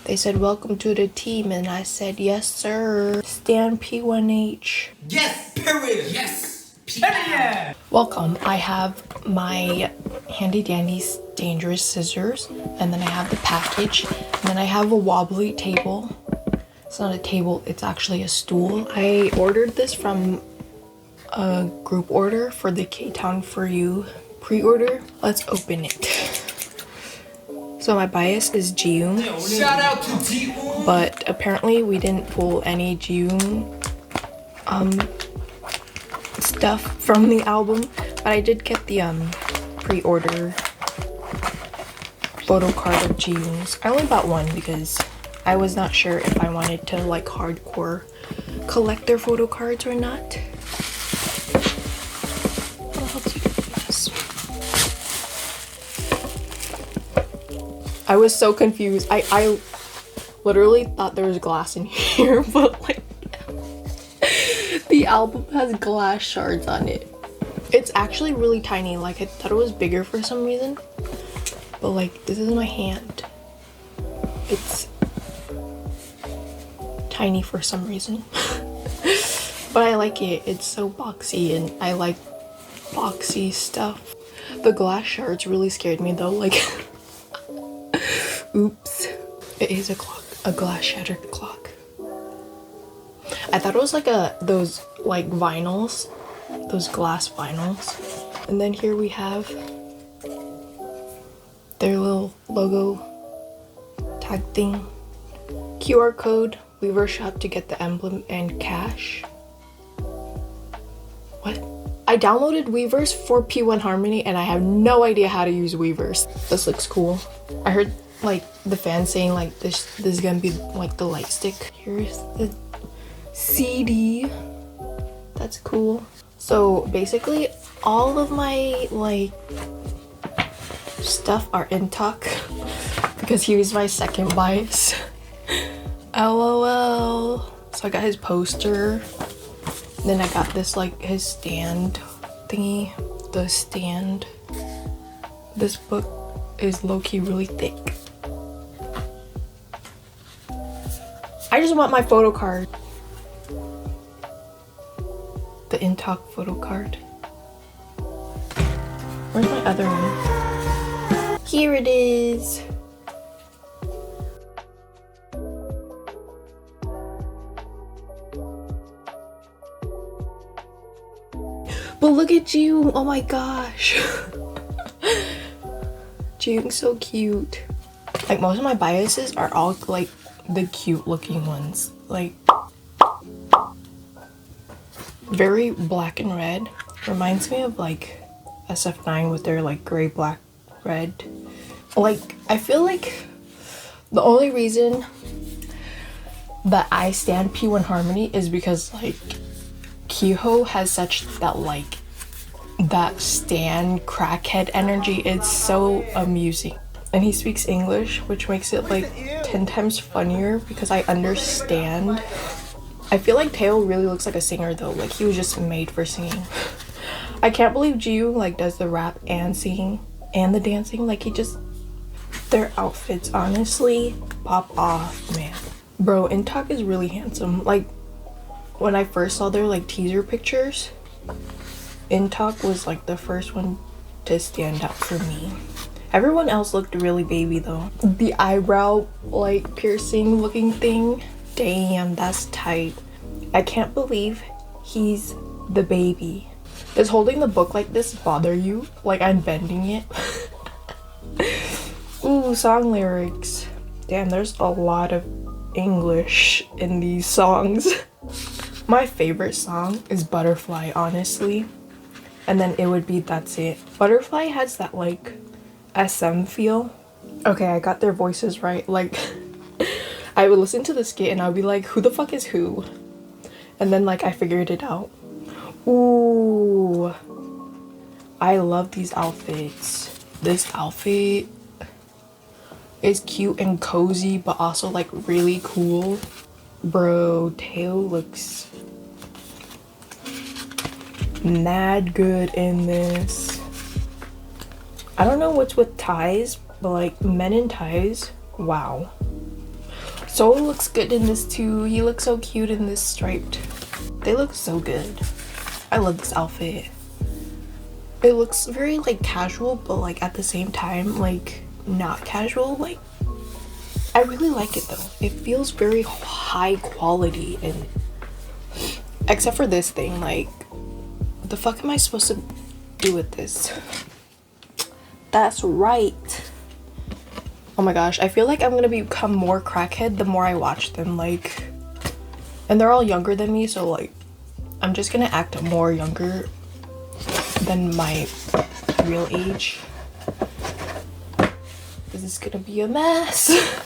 They said, welcome to the team, and I said, yes, sir. Stan P1H. Yes, period. Yes, period. Welcome. I have my handy dandy dangerous scissors, and then I have the package, and then I have a wobbly table. It's not a table, it's actually a stool. I ordered this from a group order for the K-Town For You pre-order. Let's open it. So my bias is Jiyoung. Shout out to Jiyoung. But apparently we didn't pull any Jiyoung stuff from the album. But I did get the pre-order photo card of Jiyoung's. I only bought one because I was not sure if I wanted to like hardcore collect their photo cards or not. What helps you do this? I was so confused. I literally thought there was glass in here, but like the album has glass shards on it. It's actually really tiny. Like I thought it was bigger for some reason, but like this is my hand. It's tiny for some reason. But I like it. It's so boxy and I like boxy stuff. The glass shards really scared me though, like oops. It is a clock, a glass shattered clock. I thought it was like those like vinyls, those glass vinyls. And then here we have their little logo tag thing. QR code, Weaver shop to get the emblem and cash. What? I downloaded Weavers for P1Harmony and I have no idea how to use Weavers. This looks cool. I heard like the fans saying like this is gonna be like the light stick. Here's the CD. That's cool. So basically all of my like stuff are in talk because he was my second bias. LOL. So I got his poster. Then I got this like his stand thingy. The stand. This book is low-key really thick. I just want my photo card. The in-talk photo card. Where's my other one? Here it is. But look at Jiyoung, oh my gosh. Jiyoung's so cute. Like most of my biases are all like the cute looking ones. Like very black and red. Reminds me of like SF9 with their like gray, black, red. Like I feel like the only reason that I stand P1Harmony is because like Kiho has such that like that stan crackhead energy. It's so amusing, and he speaks English, which makes it like 10 times funnier because I understand. I feel like Taeho really looks like a singer though, like he was just made for singing. I can't believe Jiyoung like does the rap and singing and the dancing. Like he just, their outfits honestly pop off, man. Bro, In-talk is really handsome. Like when I first saw their like teaser pictures, In-talk was like the first one to stand out for me. Everyone else looked really baby though. The eyebrow like piercing looking thing, damn, that's tight. I can't believe he's the baby. Does holding the book like this bother you? Like I'm bending it? Ooh, song lyrics. Damn, there's a lot of English in these songs. My favorite song is Butterfly, honestly. And then it would be That's It. Butterfly has that like SM feel. Okay, I got their voices right. Like I would listen to the skit and I'd be like, who the fuck is who? And then like I figured it out. Ooh, I love these outfits. This outfit is cute and cozy, but also like really cool. Bro, Taeho looks mad good in this. I don't know what's with ties, but like men in ties, wow. Soul looks good in this too. He looks so cute in this striped. They look so good. I love this outfit. It looks very like casual, but like at the same time like not casual. Like I really like it though. It feels very high quality, and except for this thing, like what the fuck am I supposed to do with this? That's right. Oh my gosh, I feel like I'm gonna become more crackhead the more I watch them, like, and they're all younger than me, so like I'm just gonna act more younger than my real age. This is gonna be a mess.